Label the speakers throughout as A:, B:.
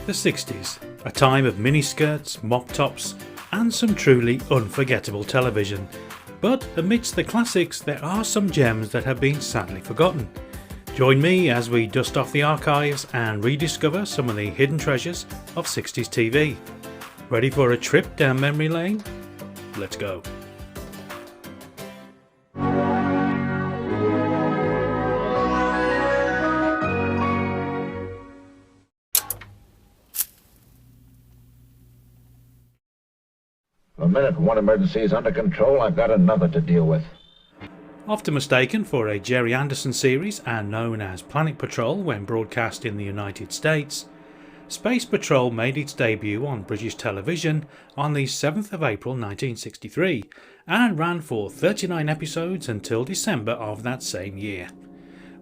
A: The 60s, a time of miniskirts, mop tops and some truly unforgettable television. But amidst the classics there are some gems that have been sadly forgotten. Join me as we dust off the archives and rediscover some of the hidden treasures of 60s TV. Ready for a trip down memory lane? Let's go.
B: The minute one emergency is under control, I've got another to deal with.
A: Often mistaken for a Gerry Anderson series and known as Planet Patrol when broadcast in the United States, Space Patrol made its debut on British television on the 7th of April 1963 and ran for 39 episodes until December of that same year.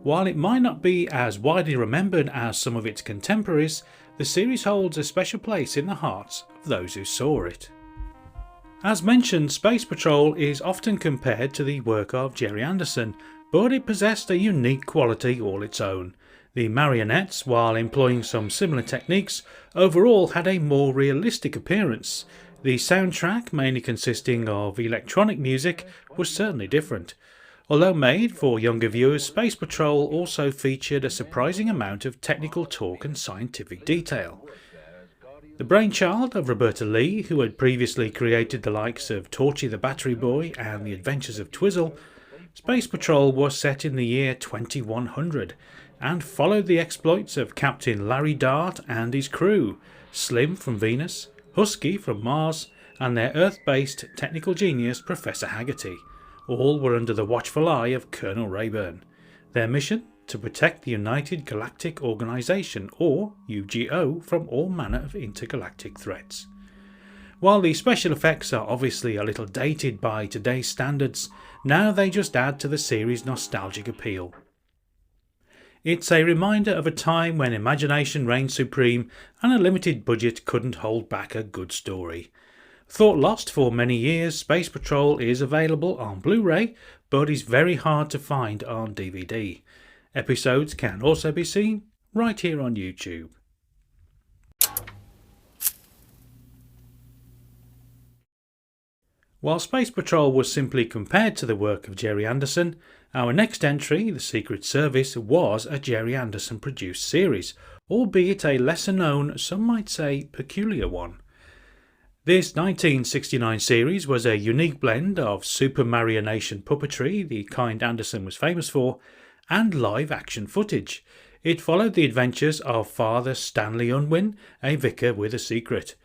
A: While it might not be as widely remembered as some of its contemporaries, the series holds a special place in the hearts of those who saw it. As mentioned, Space Patrol is often compared to the work of Gerry Anderson, but it possessed a unique quality all its own. The marionettes, while employing some similar techniques, overall had a more realistic appearance. The soundtrack, mainly consisting of electronic music, was certainly different. Although made for younger viewers, Space Patrol also featured a surprising amount of technical talk and scientific detail. The brainchild of Roberta Lee, who had previously created the likes of Torchy the Battery Boy and The Adventures of Twizzle, Space Patrol was set in the year 2100 and followed the exploits of Captain Larry Dart and his crew, Slim from Venus, Husky from Mars and their Earth-based technical genius Professor Haggerty. All were under the watchful eye of Colonel Rayburn. Their mission? To protect the United Galactic Organization, or UGO, from all manner of intergalactic threats. While the special effects are obviously a little dated by today's standards, now they just add to the series' nostalgic appeal. It's a reminder of a time when imagination reigned supreme and a limited budget couldn't hold back a good story. Thought lost for many years, Space Patrol is available on Blu-ray, but is very hard to find on DVD. Episodes can also be seen right here on YouTube. While Space Patrol was simply compared to the work of Gerry Anderson, our next entry, The Secret Service, was a Gerry Anderson produced series, albeit a lesser known, some might say peculiar one. This 1969 series was a unique blend of super marionation puppetry, the kind Anderson was famous for, and live action footage. It followed the adventures of Father Stanley Unwin, a vicar with a secret.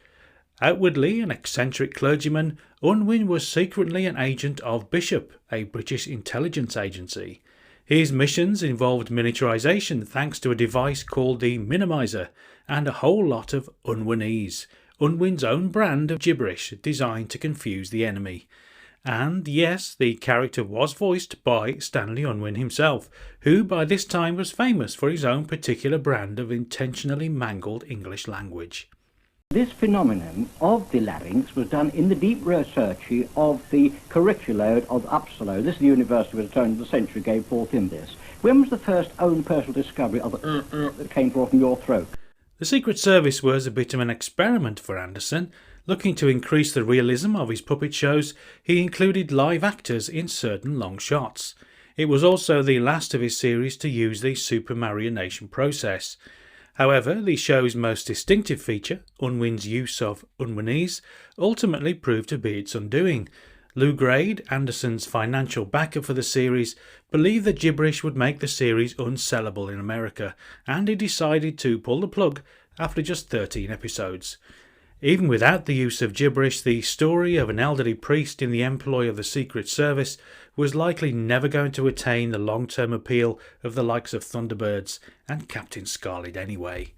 A: Outwardly an eccentric clergyman, Unwin was secretly an agent of Bishop, a British intelligence agency. His missions involved miniaturization thanks to a device called the Minimizer and a whole lot of Unwinese, Unwin's own brand of gibberish designed to confuse the enemy. And yes, the character was voiced by Stanley Unwin himself, who by this time was famous for his own particular brand of intentionally mangled English language.
C: This phenomenon of the larynx was done in the deep research of the curricula of Uppsala. This is the university where the turn of the century gave forth in this. When was the first own personal discovery of that came forth from your throat?
A: The Secret Service was a bit of an experiment for Anderson. Looking to increase the realism of his puppet shows, he included live actors in certain long shots. It was also the last of his series to use the super marionation process. However, the show's most distinctive feature, Unwin's use of Unwinese, ultimately proved to be its undoing. Lou Grade, Anderson's financial backer for the series, believed that gibberish would make the series unsellable in America, and he decided to pull the plug after just 13 episodes. Even without the use of gibberish, the story of an elderly priest in the employ of the Secret Service was likely never going to attain the long-term appeal of the likes of Thunderbirds and Captain Scarlet anyway.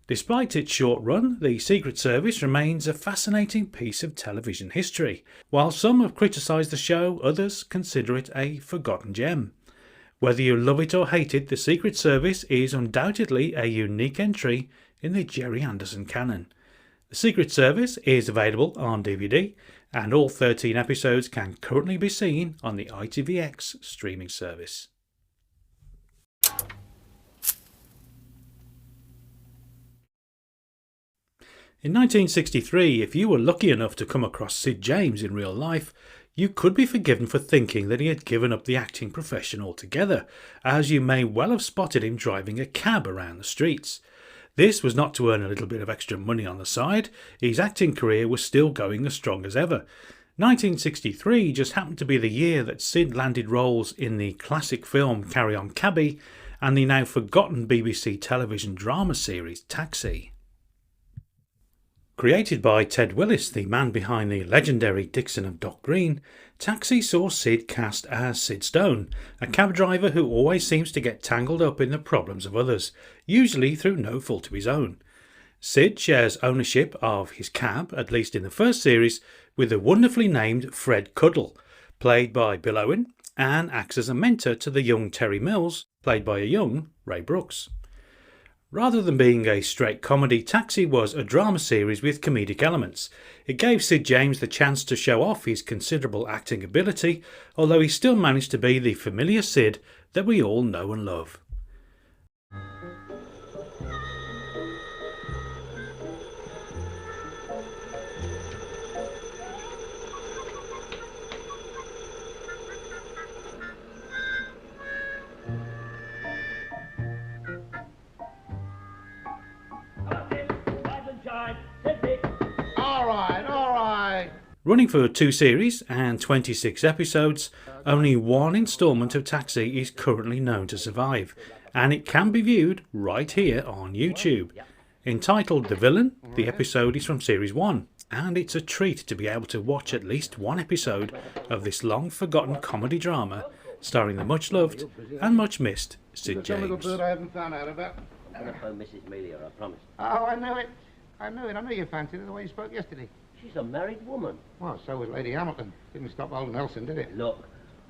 A: Despite its short run, the Secret Service remains a fascinating piece of television history. While some have criticised the show, others consider it a forgotten gem. Whether you love it or hate it, the Secret Service is undoubtedly a unique entry in the Gerry Anderson canon. The Secret Service is available on DVD, and all 13 episodes can currently be seen on the ITVX streaming service. In 1963, if you were lucky enough to come across Sid James in real life, you could be forgiven for thinking that he had given up the acting profession altogether, as you may well have spotted him driving a cab around the streets. This was not to earn a little bit of extra money on the side. His acting career was still going as strong as ever. 1963 just happened to be the year that Sid landed roles in the classic film Carry On Cabby and the now forgotten BBC television drama series Taxi. Created by Ted Willis, the man behind the legendary Dixon of Dock Green, Taxi saw Sid cast as Sid Stone, a cab driver who always seems to get tangled up in the problems of others, usually through no fault of his own. Sid shares ownership of his cab, at least in the first series, with the wonderfully named Fred Cuddle, played by Bill Owen, and acts as a mentor to the young Terry Mills, played by a young Ray Brooks. Rather than being a straight comedy, Taxi was a drama series with comedic elements. It gave Sid James the chance to show off his considerable acting ability, although he still managed to be the familiar Sid that we all know and love.
B: All right.
A: Running for 2 series and 26 episodes, only one instalment of Taxi is currently known to survive, and it can be viewed right here on YouTube. Entitled The Villain, the episode is from Series 1, and it's a treat to be able to watch at least one episode of this long-forgotten comedy drama starring the much-loved and much-missed Sid James.
B: I haven't found out about.
D: I'm going to phone Mrs. Mealy, I promise.
B: Oh, I knew it. I knew you fancied her the way you spoke yesterday.
D: She's a married woman.
B: Well, so was Lady Hamilton. Didn't stop old Nelson, did it?
D: Look,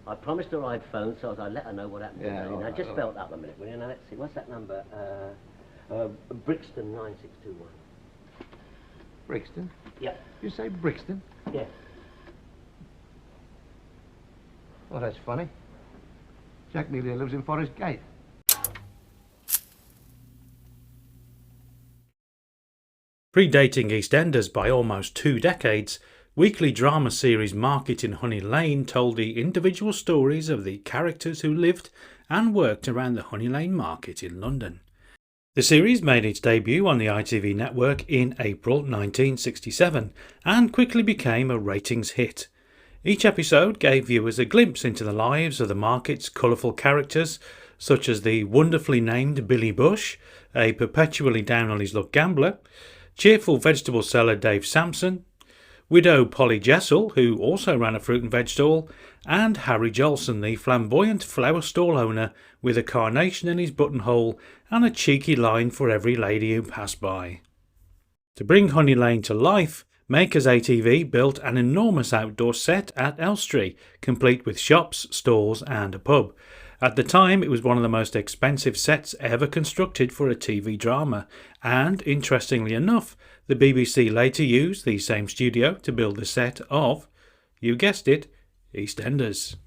D: I promised her I'd phone so as I'd let her know what happened
B: Yeah,
D: today.
B: all
D: Now,
B: right,
D: just
B: all
D: belt up a minute, will you? Now, let's see. What's that number? Brixton 9621.
B: Brixton?
D: Yep.
B: You say Brixton?
D: Yeah.
B: Well, that's funny. Jack Mealy lives in Forest Gate.
A: Predating EastEnders by almost 2 decades, weekly drama series Market in Honey Lane told the individual stories of the characters who lived and worked around the Honey Lane market in London. The series made its debut on the ITV network in April 1967 and quickly became a ratings hit. Each episode gave viewers a glimpse into the lives of the market's colourful characters, such as the wonderfully named Billy Bush, a perpetually down on his luck gambler, cheerful vegetable seller Dave Sampson, widow Polly Jessel, who also ran a fruit and veg stall, and Harry Jolson, the flamboyant flower stall owner with a carnation in his buttonhole and a cheeky line for every lady who passed by. To bring Honey Lane to life, Makers ATV built an enormous outdoor set at Elstree, complete with shops, stores and a pub. At the time, it was one of the most expensive sets ever constructed for a TV drama, and, interestingly enough, the BBC later used the same studio to build the set of, you guessed it, EastEnders.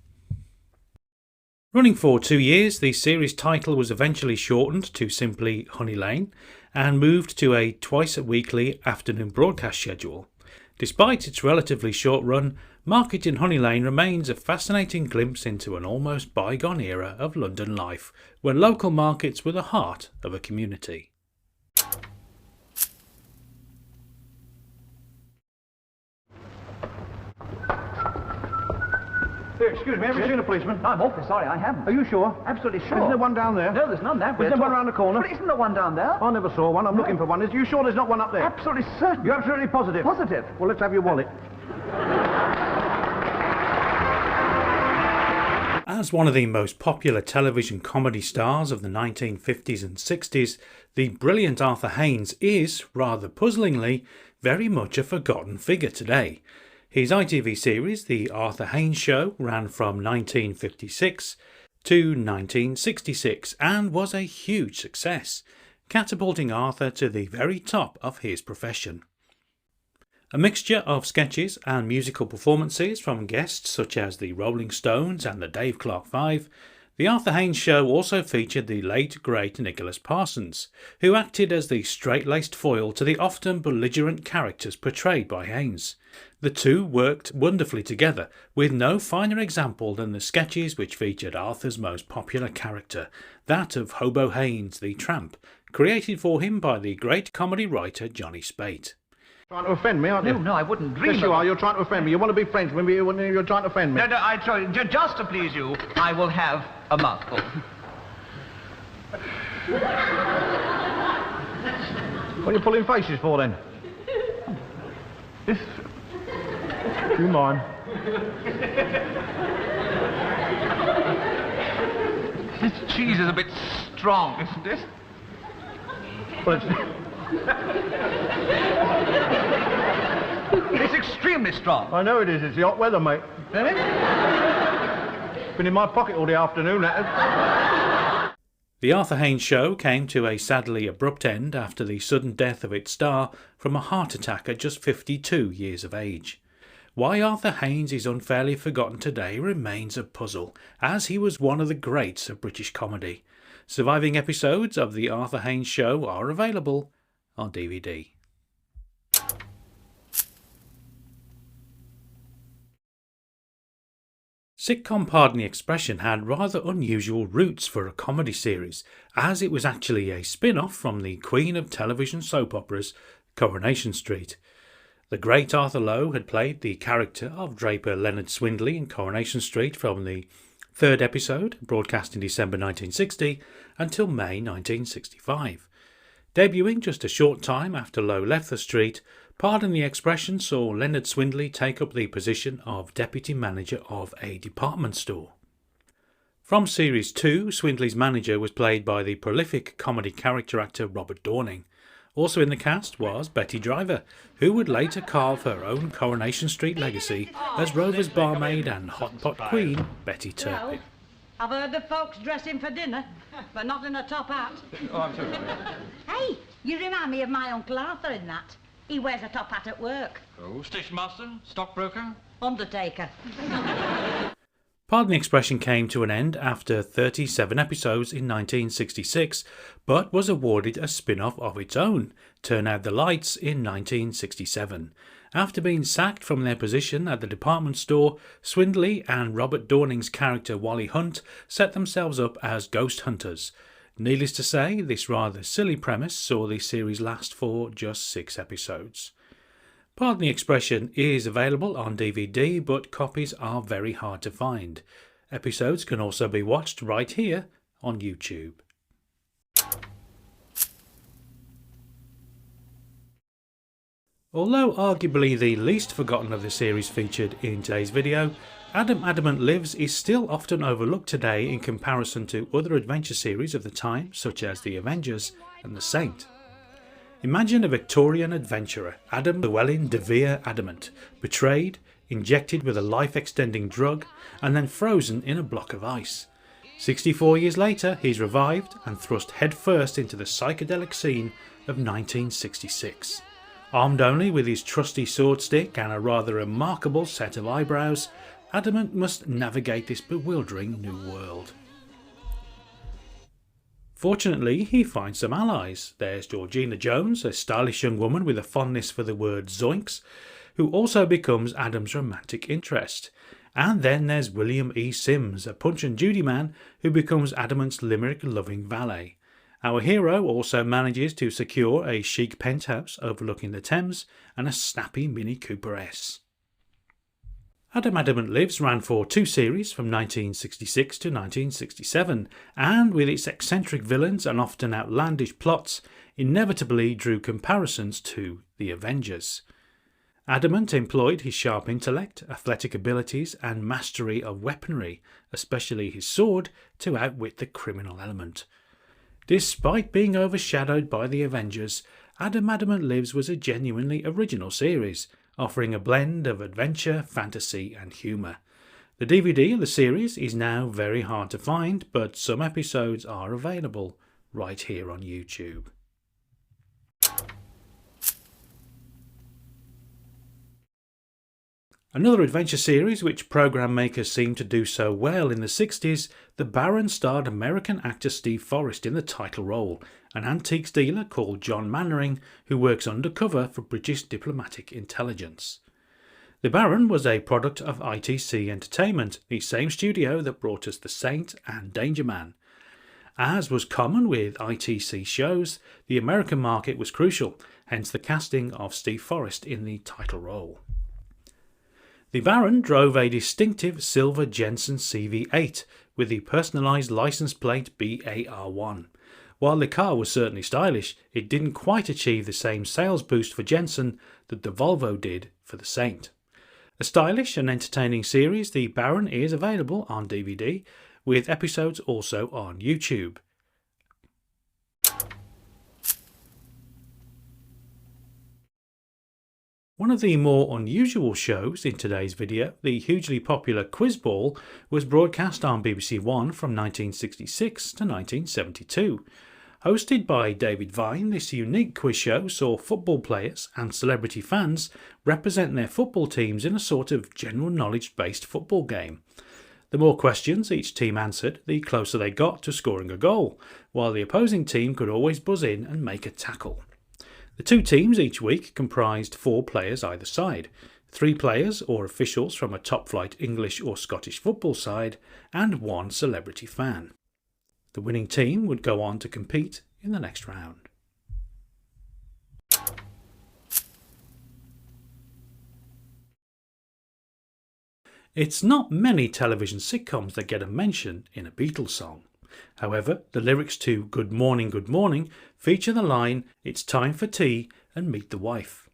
A: Running for 2 years, the series title was eventually shortened to simply Honey Lane, and moved to a twice-weekly afternoon broadcast schedule. Despite its relatively short run, Market in Honey Lane remains a fascinating glimpse into an almost bygone era of London life, when local markets were the heart of a community.
E: Excuse me, have you seen a policeman?
F: No, I'm awfully sorry, I haven't.
E: Are you sure?
F: Absolutely sure.
E: Isn't there one down there?
F: No, there's none there.
E: Is there one around the corner?
F: But isn't there one down there?
E: I never saw one. I'm looking for one. Are you sure there's not one up there?
F: Absolutely certain.
E: You're absolutely positive?
F: Positive.
E: Well, let's have your wallet.
A: As one of the most popular television comedy stars of the 1950s and 60s, the brilliant Arthur Haynes is, rather puzzlingly, very much a forgotten figure today. His ITV series, The Arthur Haynes Show, ran from 1956 to 1966 and was a huge success, catapulting Arthur to the very top of his profession. A mixture of sketches and musical performances from guests such as the Rolling Stones and the Dave Clark Five, The Arthur Haynes Show also featured the late great Nicholas Parsons, who acted as the straight-laced foil to the often belligerent characters portrayed by Haynes. The two worked wonderfully together, with no finer example than the sketches which featured Arthur's most popular character, that of Hobo Haynes the Tramp, created for him by the great comedy writer Johnny Spate.
E: Trying to offend me, aren't you?
F: No, I wouldn't dream
E: Yes,
F: of
E: you are.
F: it.
E: You're trying to offend me. You want to be friends with me. You're trying to offend me.
F: No, I try, just to please you, I will have a mouthful.
E: What are you pulling faces for, then? This... Do you mind?
F: This cheese is a bit strong, isn't it?
E: Well, it's...
F: It's extremely strong.
E: I know it is. It's the hot weather, mate.
F: Isn't it?
E: Been in my pocket all the afternoon, that has.
A: The Arthur Haynes Show came to a sadly abrupt end after the sudden death of its star from a heart attack at just 52 years of age. Why Arthur Haynes is unfairly forgotten today remains a puzzle, as he was one of the greats of British comedy. Surviving episodes of The Arthur Haynes Show are available on DVD. Sitcom Pardon the Expression had rather unusual roots for a comedy series, as it was actually a spin-off from the queen of television soap operas, Coronation Street. The great Arthur Lowe had played the character of Draper Leonard Swindley in Coronation Street from the third episode, broadcast in December 1960, until May 1965. Debuting just a short time after Lowe left the street, Pardon the Expression saw Leonard Swindley take up the position of deputy manager of a department store. From Series 2, Swindley's manager was played by the prolific comedy character actor Robert Dorning. Also in the cast was Betty Driver, who would later carve her own Coronation Street legacy as Rover's barmaid and hot pot queen Betty Turpin.
G: I've heard the folks dressing for dinner, but not in a top hat.
F: Oh, I'm sorry.
G: Hey, you remind me of my Uncle Arthur in that. He wears a top hat at work.
H: Oh, station master, stockbroker?
G: Undertaker.
A: Pardon the Expression came to an end after 37 episodes in 1966, but was awarded a spin-off of its own, Turn Out the Lights, in 1967. After being sacked from their position at the department store, Swindley and Robert Dorning's character Wally Hunt set themselves up as ghost hunters. Needless to say, this rather silly premise saw the series last for just 6 episodes. Pardon the Expression is available on DVD, but copies are very hard to find. Episodes can also be watched right here on YouTube. Although arguably the least forgotten of the series featured in today's video, Adam Adamant Lives is still often overlooked today in comparison to other adventure series of the time, such as The Avengers and The Saint. Imagine a Victorian adventurer, Adam Llewellyn de Vere Adamant, betrayed, injected with a life-extending drug, and then frozen in a block of ice. 64 years later, he's revived and thrust headfirst into the psychedelic scene of 1966. Armed only with his trusty sword stick and a rather remarkable set of eyebrows, Adamant must navigate this bewildering new world. Fortunately, he finds some allies. There's Georgina Jones, a stylish young woman with a fondness for the word zoinks, who also becomes Adam's romantic interest. And then there's William E. Sims, a Punch and Judy man who becomes Adamant's limerick-loving valet. Our hero also manages to secure a chic penthouse overlooking the Thames and a snappy Mini Cooper S. Adam Adamant Lives ran for 2 series from 1966 to 1967, and with its eccentric villains and often outlandish plots, inevitably drew comparisons to The Avengers. Adamant employed his sharp intellect, athletic abilities and mastery of weaponry, especially his sword, to outwit the criminal element. Despite being overshadowed by The Avengers, Adam Adamant Lives was a genuinely original series, offering a blend of adventure, fantasy and humour. The DVD of the series is now very hard to find, but some episodes are available right here on YouTube. Another adventure series which programme makers seemed to do so well in the 60s, The Baron starred American actor Steve Forrest in the title role, an antiques dealer called John Mannering who works undercover for British diplomatic intelligence. The Baron was a product of ITC Entertainment, the same studio that brought us The Saint and Danger Man. As was common with ITC shows, the American market was crucial, hence the casting of Steve Forrest in the title role. The Baron drove a distinctive silver Jensen CV8 with the personalised licence plate BAR1. While the car was certainly stylish, it didn't quite achieve the same sales boost for Jensen that the Volvo did for the Saint. A stylish and entertaining series, The Baron is available on DVD, with episodes also on YouTube. One of the more unusual shows in today's video, the hugely popular Quiz Ball, was broadcast on BBC One from 1966 to 1972. Hosted by David Vine, this unique quiz show saw football players and celebrity fans represent their football teams in a sort of general knowledge-based football game. The more questions each team answered, the closer they got to scoring a goal, while the opposing team could always buzz in and make a tackle. The two teams each week comprised 4 players either side, 3 players or officials from a top-flight English or Scottish football side, and 1 celebrity fan. The winning team would go on to compete in the next round. It's not many television sitcoms that get a mention in a Beatles song. However, the lyrics to Good Morning feature the line, "It's time for tea and meet the wife."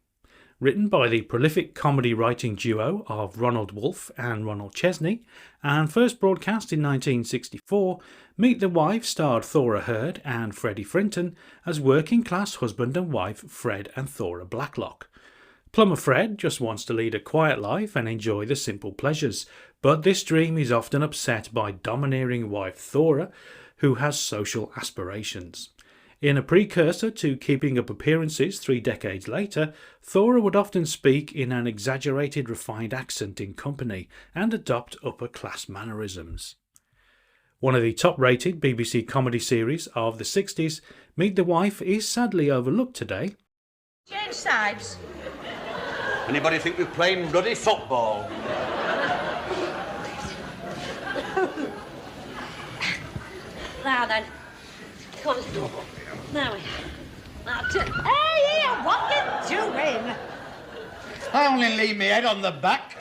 A: Written by the prolific comedy writing duo of Ronald Wolfe and Ronald Chesney, and first broadcast in 1964, Meet the Wife starred Thora Hird and Freddie Frinton as working class husband and wife Fred and Thora Blacklock. Plumber Fred just wants to lead a quiet life and enjoy the simple pleasures, but this dream is often upset by domineering wife Thora, who has social aspirations. In a precursor to Keeping Up Appearances 3 decades later, Thora would often speak in an exaggerated refined accent in company and adopt upper-class mannerisms. One of the top-rated BBC comedy series of the 60s, Meet the Wife is sadly overlooked today.
G: Change sides.
I: Anybody think we're playing bloody football?
D: Now then. Come on. Now we.
G: Hey, here, what you doing?
I: I only leave my head on the back.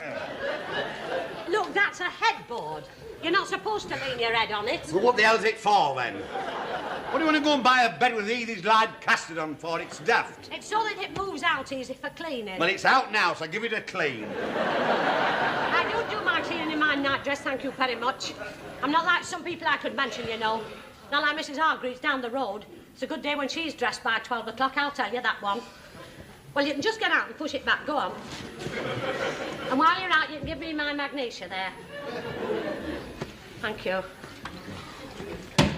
D: Look, that's a headboard. You're not supposed to lean your head on it.
I: Well, what the hell's it for, then? What do you want to go and buy a bed with Edie's lard casted on for? It's daft.
D: It's so that it moves out easy for cleaning.
I: Well, it's out now, so give it a clean.
D: I don't do my cleaning in my nightdress, thank you very much. I'm not like some people I could mention, you know. Not like Mrs. Hargreaves down the road. It's a good day when she's dressed by 12 o'clock, I'll tell you that one. Well, you can just get out and push it back. Go on. And while you're out, you can give me my magnesia there. Thank you.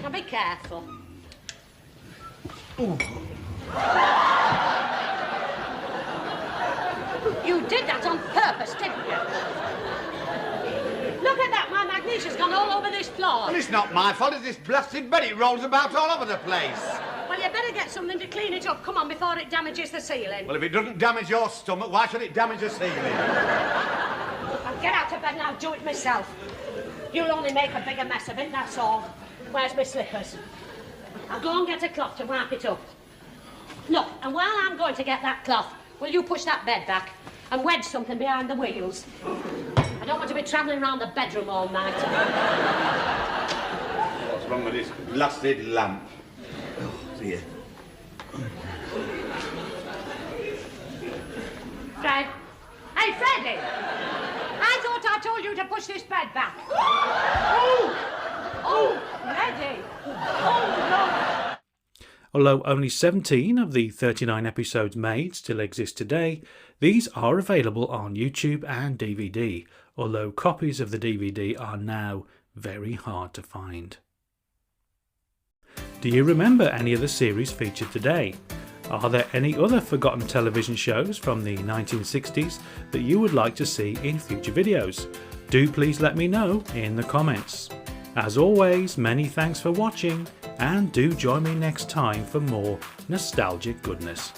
D: Now, be careful. Ooh. You did that on purpose, didn't you? Look at that, my magnesia's gone all over this floor.
I: Well, it's not my fault, it's this blasted bed. It rolls about all over the place.
D: Well, you better get something to clean it up. Come on, before it damages the ceiling.
I: Well, if it doesn't damage your stomach, why should it damage the ceiling?
D: I'll get out of bed and I'll do it myself. You'll only make a bigger mess of it, that's all. Where's my slippers? I'll go and get a cloth to wipe it up. Look, and while I'm going to get that cloth, will you push that bed back and wedge something behind the wheels? I don't want to be travelling around the bedroom all night.
I: What's wrong with this blasted lamp? Oh, dear.
D: Fred? Hey, Freddie! I thought I told you to push this bed back. Oh! Oh, Freddie! Oh, no!
A: Although only 17 of the 39 episodes made still exist today, these are available on YouTube and DVD, although copies of the DVD are now very hard to find. Do you remember any of the series featured today? Are there any other forgotten television shows from the 1960s that you would like to see in future videos? Do please let me know in the comments. As always, many thanks for watching, and do join me next time for more nostalgic goodness.